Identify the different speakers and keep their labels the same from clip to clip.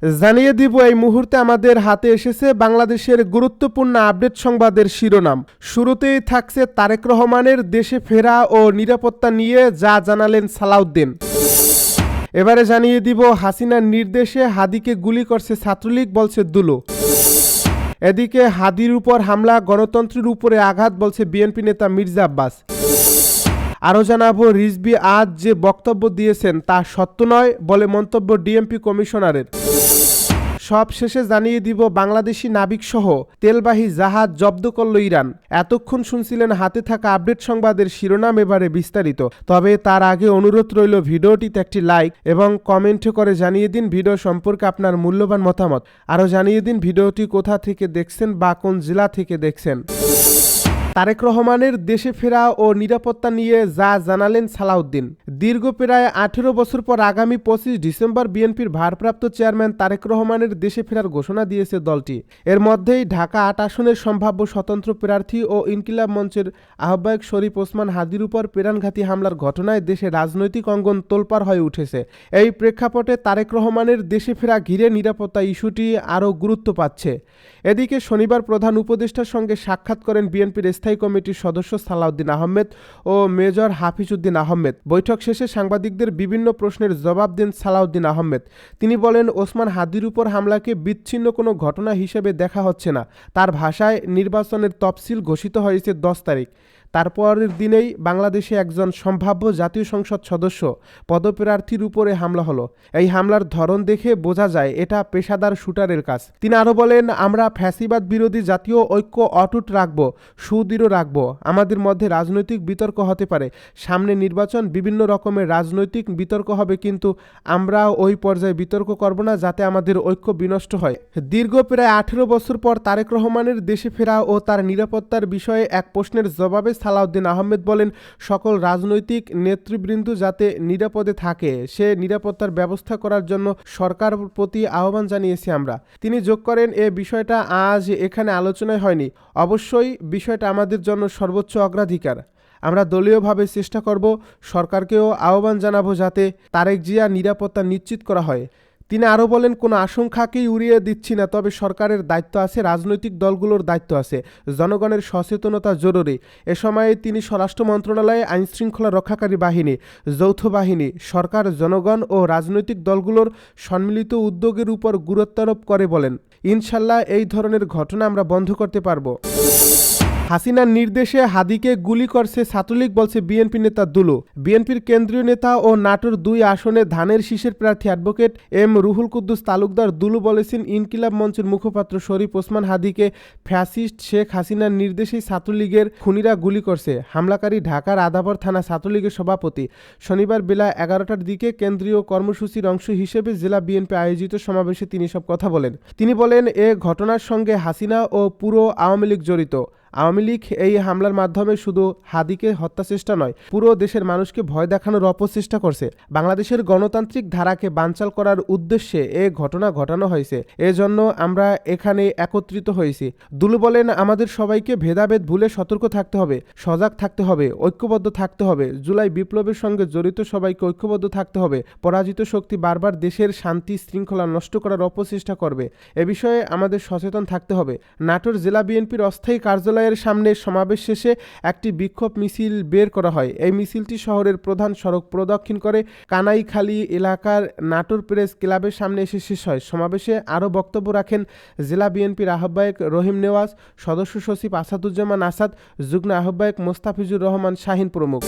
Speaker 1: জানিয়ে দিব এই মুহূর্তে আমাদের হাতে এসেছে বাংলাদেশের গুরুত্বপূর্ণ আপডেট সংবাদের শিরোনাম। শুরুতেই থাকছে তারেক রহমানের দেশে ফেরা ও নিরাপত্তা নিয়ে যা জানালেন সালাউদ্দিন। এবারে জানিয়ে দিব হাসিনার নির্দেশে হাদিকে গুলি করছে ছাত্রলীগ, বলছে দুলু। এদিকে হাদির উপর হামলা, গণতন্ত্রের উপরে আঘাত, বলছে বিএনপি নেতা মির্জা আব্বাস। আরও জানাবো রিজভী আজ যে বক্তব্য দিয়েছেন তা সত্য নয় বলে মন্তব্য ডিএমপি কমিশনারের। সব শেষে জানিয়ে দিব বাংলাদেশি নাবিকসহ তেলবাহী জাহাজ জব্দ করল ইরান। এতক্ষণ শুনছিলেন হাতে থাকা আপডেট সংবাদের শিরোনাম, এবারে বিস্তারিত। তবে তার আগে অনুরোধ রইল ভিডিওটিতে একটি লাইক এবং কমেন্ট করে জানিয়ে দিন ভিডিও সম্পর্কে আপনার মূল্যবান মতামত। আরও জানিয়ে দিন ভিডিওটি কোথা থেকে দেখছেন বা কোন জেলা থেকে দেখছেন। তারেক রহমানের দেশে ফেরা ও নিরাপত্তা নিয়ে যা জানালেন সালাউদ্দিন। দীর্ঘ প্রায় 18 বছর পর আগামী 25 ডিসেম্বর বিএনপির ভারপ্রাপ্ত চেয়ারম্যান তারেক রহমানের দেশে ফেরার ঘোষণা দিয়েছে দলটি। এর মধ্যেই ঢাকা 8 আসনের সম্ভাব্য স্বতন্ত্র প্রার্থী ও ইনকিলাব মঞ্চের আহ্বায়ক শরীফ ওসমান হাদির উপর প্রাণঘাতী হামলার ঘটনায় দেশে রাজনৈতিক অঙ্গন তোলপাড় হয়ে উঠেছে। এই প্রেক্ষাপটে তারেক রহমানের দেশে ফেরা ঘিরে নিরাপত্তা ইস্যুটি আরও গুরুত্ব পাচ্ছে। এদিকে শনিবার প্রধান উপদেষ্টার সঙ্গে সাক্ষাৎ করেন বিএনপির স্থায়ী কমিটির সদস্য সালাউদ্দিন আহমেদ ও মেজর হাফিজউদ্দিন আহমেদ। বৈঠক শেষে সাংবাদিকদের বিভিন্ন প্রশ্নের জবাব দেন সালাউদ্দিন আহমেদ। তিনি বলেন, ওসমান হাদির উপর হামলাকে বিচ্ছিন্ন কোনো ঘটনা হিসেবে দেখা হচ্ছে না। তার ভাষায়, নির্বাচনের তফসিল ঘোষিত হয়েছে 10 তারিখ। তারপরের দিনেই বাংলাদেশে একজন সম্ভাব্য জাতীয় সংসদ সদস্য পদপ্রার্থীর উপরে হামলা হলো। এই হামলার ধরন দেখে বোঝা যায় এটা পেশাদার শুটারের কাজ। তিনি আরও বলেন, আমরা ফ্যাসিবাদ বিরোধী জাতীয় ঐক্য অটুট রাখব, সুদৃঢ় রাখব। আমাদের মধ্যে রাজনৈতিক বিতর্ক হতে পারে, সামনে নির্বাচন, বিভিন্ন রকমের রাজনৈতিক বিতর্ক হবে, কিন্তু আমরা ওই পর্যায়ে বিতর্ক করব না যাতে আমাদের ঐক্য বিনষ্ট হয়। দীর্ঘ প্রায় 18 বছর পর তারেক রহমানের দেশে ফেরা ও তার নিরাপত্তার বিষয়ে এক প্রশ্নের জবাবে সালাউদ্দিন আহমেদ বলেন, সকল রাজনৈতিক নেতৃবৃন্দ যাতে নিরাপদে থাকে সে নিরাপত্তার ব্যবস্থা করার জন্য সরকার প্রতি আহ্বান জানিয়েছি আমরা। তিনি যোগ করেন, এ বিষয়টা আজ এখানে আলোচনায় হয়নি। অবশ্যই বিষয়টা আমাদের জন্য সর্বোচ্চ অগ্রাধিকার। আমরা দলীয়ভাবে চেষ্টা করব, সরকারকেও আহ্বান জানাবো যাতে তারেক জিয়া নিরাপত্তা নিশ্চিত করা হয়। তিনি আরও বলেন, কোনো আশঙ্কাকেই উড়িয়ে দিচ্ছি না, তবে সরকারের দায়িত্ব আছে, রাজনৈতিক দলগুলোর দায়িত্ব আছে, জনগণের সচেতনতা জরুরি। এ সময়ে তিনি স্বরাষ্ট্র মন্ত্রণালয়ে আইনশৃঙ্খলা রক্ষাকারী বাহিনী, যৌথ বাহিনী, সরকার, জনগণ ও রাজনৈতিক দলগুলোর সম্মিলিত উদ্যোগের উপর গুরুত্বারোপ করে বলেন, ইনশাল্লাহ এই ধরনের ঘটনা আমরা বন্ধ করতে পারব। হাসিনার নির্দেশে হাদিকে গুলি করছে ছাত্রলীগ, বলছে বিএনপি নেতা দুলু। বিএনপির কেন্দ্রীয় নেতা ও নাটোর 2 আসনে ধানের শীষের প্রার্থী অ্যাডভোকেট এম রুহুল কুদ্দুস তালুকদার দুলু বলেছেন, ইনকিলাব মঞ্চের মুখপাত্র শরীফ ওসমান হাদিকে ফ্যাসিস্ট শেখ হাসিনার নির্দেশেই ছাত্রলীগের খুনিরা গুলি করছে। হামলাকারী ঢাকার আদাবর থানা ছাত্রলীগের সভাপতি। শনিবার বেলা 11টার দিকে কেন্দ্রীয় কর্মসূচির অংশ হিসেবে জেলা বিএনপি আয়োজিত সমাবেশে তিনি সব কথা বলেন। তিনি বলেন, এ ঘটনার সঙ্গে হাসিনা ও পুরো আওয়ামী লীগ জড়িত। আওয়ামী লীগ এই হামলার মাধ্যমে শুধু হাদিকে হত্যা চেষ্টা নয়, পুরো দেশের মানুষকে ভয় দেখানোর অপচেষ্টা করছে। বাংলাদেশের গণতান্ত্রিক ধারাকে বানচাল করার উদ্দেশ্যে এ ঘটনা ঘটানো হয়েছে। এজন্য আমরা এখানে একত্রিত হয়েছি। দুলু বলেন, আমাদের সবাইকে ভেদাভেদ ভুলে সতর্ক থাকতে হবে, সজাগ থাকতে হবে, ঐক্যবদ্ধ থাকতে হবে। জুলাই বিপ্লবের সঙ্গে জড়িত সবাইকে ঐক্যবদ্ধ থাকতে হবে। পরাজিত শক্তি বারবার দেশের শান্তি শৃঙ্খলা নষ্ট করার অপচেষ্টা করবে, এ বিষয়ে আমাদের সচেতন থাকতে হবে। নাটোর জেলা বিএনপির অস্থায়ী কার্যালয় এর সামনে সমাবেশ শেষে একটি বিক্ষোভ মিছিল বের করা হয়। এই মিছিলটি শহরের প্রধান সড়ক প্রদক্ষিণ করে কানাইখালী এলাকার নাটোর প্রেস ক্লাবের সামনে এসে শেষ হয়। সমাবেশে আরও বক্তব্য রাখেন জেলা বিএনপির আহ্বায়ক রহিম নেওয়াজ, সদস্য সচিব আসাদুজ্জামান আসাদ, যুগ্ম আহ্বায়ক মোস্তাফিজুর রহমান শাহিন প্রমুখ।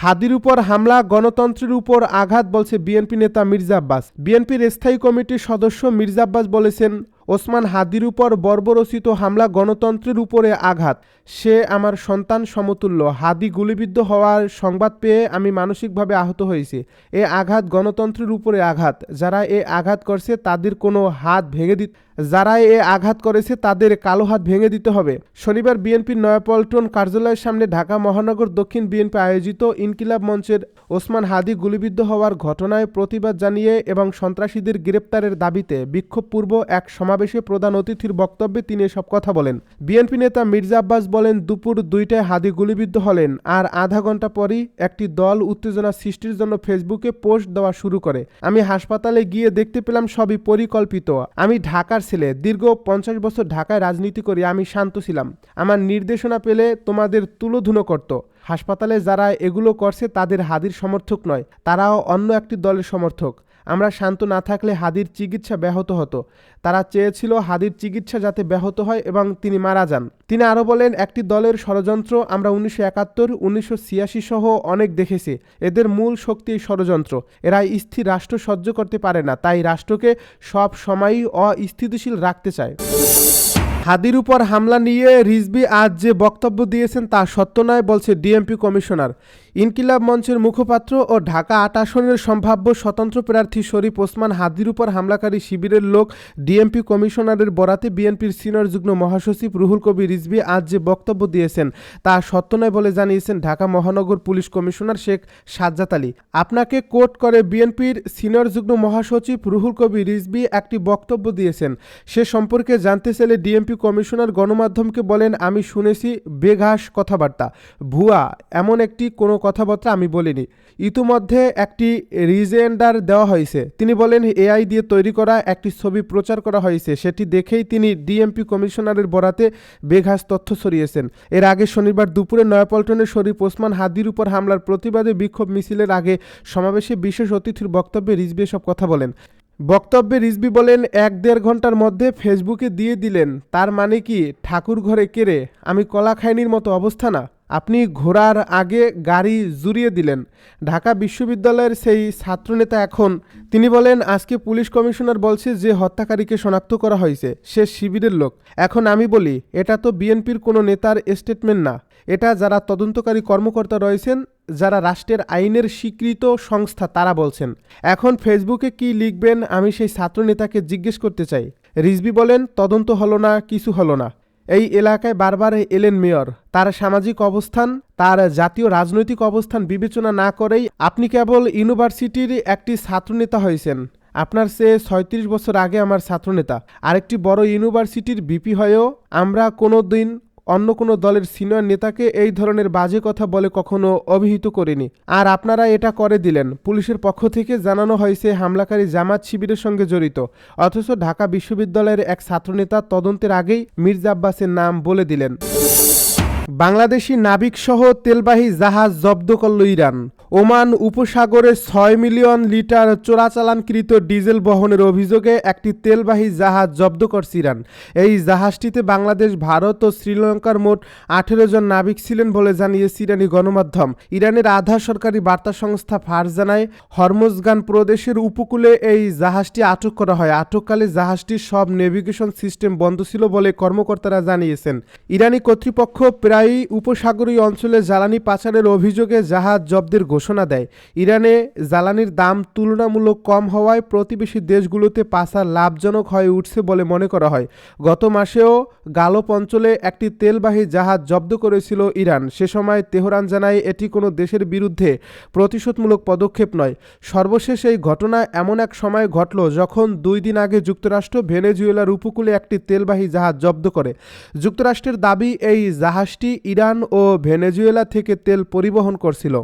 Speaker 1: হাদির উপর হামলা, গণতন্ত্রের উপর আঘাত, বলছে বিএনপি নেতা মির্জা আব্বাস। বিএনপির স্থায়ী কমিটির সদস্য মির্জা আব্বাস বলেছেন, ওসমান হাদির উপর বর্বরচিত হামলা গণতন্ত্রের উপরে আঘাত। সে আমার সন্তান সমতুল্য। হাদি গুলিবিদ্ধ হওয়ার সংবাদ পেয়ে আমি মানসিকভাবে আহত হয়েছি। এ আঘাত গণতন্ত্রের উপরে আঘাত। যারা এ আঘাত করছে তাদের কোনো হাত ভেঙে যারা এ আঘাত করেছে তাদের কালো হাত ভেঙে দিতে হবে। শনিবার বিএনপির নয়াপল্টন কার্যালয়ের সামনে ঢাকা মহানগর দক্ষিণ বিএনপি আয়োজিত ইনকিলাব মঞ্চের ওসমান হাদি গুলিবিদ্ধ হওয়ার ঘটনায় প্রতিবাদ জানিয়ে এবং সন্ত্রাসীদের গ্রেপ্তারের দাবিতে বিক্ষোভপূর্ব এক সমাবেশ সমাবেশে প্রধান অতিথির বক্তব্যে তিনি এসব কথা বলেন। বিএনপি নেতা মির্জা আব্বাস বলেন, দুপুর 2টায় হাদি গুলিবিদ্ধ হলেন, আর আধা ঘন্টা পরই একটি দল উত্তেজনা সৃষ্টির জন্য ফেসবুকে পোস্ট দেওয়া শুরু করে। আমি হাসপাতালে গিয়ে দেখতে পেলাম সবই পরিকল্পিত। আমি ঢাকার ছেলে, দীর্ঘ 50 বছর ঢাকায় রাজনীতি করি, আমি শান্ত ছিলাম। আমার নির্দেশনা পেলে তোমাদের তুলোধুনো করত। হাসপাতালে যারা এগুলো করছে তাদের হাদির সমর্থক নয়, তারাও অন্য একটি দলের সমর্থক। আমরা শান্ত না থাকলে হাদির চিকিৎসা ব্যাহত হতো। তারা চেয়েছিল হাদির চিকিৎসা যাতে ব্যাহত হয় এবং তিনি মারা যান। তিনি আরও বলেন, একটি দলের ষড়যন্ত্র আমরা 1971, 1986 সহ অনেক দেখেছি। এদের মূল শক্তি ষড়যন্ত্র। এরা স্থির রাষ্ট্র সহ্য করতে পারে না, তাই রাষ্ট্রকে সব সময়ই অস্থিতিশীল রাখতে চায়। হাদির উপর হামলা নিয়ে রিজভী আজ যে বক্তব্য দিয়েছেন তা সত্য নয় বলছে ডিএমপি কমিশনার। ইনকিলাব মঞ্চের মুখপাত্র ও ঢাকা 8 আসনের সম্ভাব্য স্বতন্ত্র প্রার্থী শরীফ ওসমান হাদির উপর হামলাকারী শিবিরের লোক ডিএমপি কমিশনারের বরাতে বিএনপির সিনিয়র যুগ্ম মহাসচিব রুহুল কবির রিজভী আজ যে বক্তব্য দিয়েছেন তা সত্য নয় বলে জানিয়েছেন ঢাকা মহানগর পুলিশ কমিশনার শেখ সাজ্জাদ আলী। আপনাকে কোট করে বিএনপির সিনিয়র যুগ্ম মহাসচিব রুহুল কবির রিজভী একটি বক্তব্য দিয়েছেন। সে সম্পর্কে জানতে চাইলে ডিএমপি কমিশনার গণমাধ্যমকে বলেন, আমি শুনেছি বেঘাস কথাবার্তা, ভুয়া, এমন একটি কোনো কথাবার্তা আমি বলিনি। ইতিমধ্যে একটি রিজেন্ডার দেওয়া হয়েছে। তিনি বলেন, এআই দিয়ে তৈরি করা একটি ছবি প্রচার করা হয়েছে, সেটি দেখেই তিনি ডিএমপি কমিশনারের বরাতে বেঘাস তথ্য ছড়িয়েছেন। এর আগে শনিবার দুপুরে নয়াপল্টনে শরীফ ওসমান হাদির উপর হামলার প্রতিবাদে বিক্ষোভ মিছিলের আগে সমাবেশে বিশেষ অতিথির বক্তব্যে রিজভী এসব কথা বলেন। বক্তব্যে রিজভী বলেন, 1-1.5 ঘন্টার মধ্যে ফেসবুকে দিয়ে দিলেন, তার মানে কি ঠাকুর ঘরে কেড়ে আমি কলা খাইনির মতো অবস্থা না? আপনি ঘোড়ার আগে গাড়ি জুড়িয়ে দিলেন। ঢাকা বিশ্ববিদ্যালয়ের সেই ছাত্রনেতা এখন তিনি বলেন, আজকে পুলিশ কমিশনার বলছে যে হত্যাকারীকে শনাক্ত করা হয়েছে সে শিবিরের লোক। এখন আমি বলি, এটা তো বিএনপির কোনো নেতার স্টেটমেন্ট না, এটা যারা তদন্তকারী কর্মকর্তা রয়েছেন, যারা রাষ্ট্রের আইনের স্বীকৃত সংস্থা, তারা বলছেন। এখন ফেসবুকে কি লিখবেন আমি সেই ছাত্রনেতাকে জিজ্ঞেস করতে চাই। রিজভী বলেন, তদন্ত হলো না, কিছু হলো না। এই এলাকায় বারবার এলেন মেয়র, তার সামাজিক অবস্থান, তার জাতীয় রাজনৈতিক অবস্থান বিবেচনা না করেই আপনি কেবল ইউনিভার্সিটির একটি ছাত্রনেতা হয়েছেন। আপনার চেয়ে 36 বছর আগে আমার ছাত্রনেতা আরেকটি বড় ইউনিভার্সিটির ভিপি হয়েও আমরা কোনো দিন অন্য কোনো দলের সিনিয়র নেতাকে এই ধরনের বাজে কথা বলে কখনো অভিহিত করিনি। আর আপনারা এটা করে দিলেন। পুলিশের পক্ষ থেকে জানানো হয়েছে হামলাকারী জামাত শিবিরের সঙ্গে জড়িত, অথচ ঢাকা বিশ্ববিদ্যালয়ের এক ছাত্রনেতা তদন্তের আগেই মির্জা আব্বাসের নাম বলে দিলেন। বাংলাদেশি নাবিকসহ তেলবাহী জাহাজ জব্দ করল ইরান। ওমান উপসাগরে 6 মিলিয়ন লিটার চোরাচালানকৃত ডিজেল বহনের অভিযোগে একটি তেলবাহী জাহাজ জব্দ করছে ইরান। এই জাহাজটিতে বাংলাদেশ, ভারত ও শ্রীলঙ্কার মোট 18 জন নাবিক ছিলেন বলে জানিয়েছে ইরানি গণমাধ্যম। ইরানের আধা সরকারি বার্তা সংস্থা ফার্স জানায়, হরমুজগান প্রদেশের উপকূলে এই জাহাজটি আটক করা হয়। আটককালে জাহাজটির সব নেভিগেশন সিস্টেম বন্ধ ছিল বলে কর্মকর্তারা জানিয়েছেন। ইরানি কর্তৃপক্ষ প্রায়ই উপসাগরীয় অঞ্চলে জ্বালানি পাচারের অভিযোগে জাহাজ জব্দের ঘোষণা দেয়। ইরানে জ্বালানির দাম তুলনামূলক কম হওয়ায় প্রতিবেশী দেশগুলোতে পাচার লাভজনক হয়ে উঠছে বলে মনে করা হয়। গত মাসেও গালফ অঞ্চলে একটি তেলবাহী জাহাজ জব্দ করেছিল ইরান। সে সময় তেহরান জানায় এটি কোনো দেশের বিরুদ্ধে প্রতিশোধমূলক পদক্ষেপ নয়। সর্বশেষ এই ঘটনা এমন এক সময় ঘটল যখন 2 দিন আগে যুক্তরাষ্ট্র ভেনেজুয়েলার উপকূলে একটি তেলবাহী জাহাজ জব্দ করে। যুক্তরাষ্ট্রের দাবি, এই জাহাজটি ইরান ও ভেনেজুয়েলা থেকে তেল পরিবহন করছিল।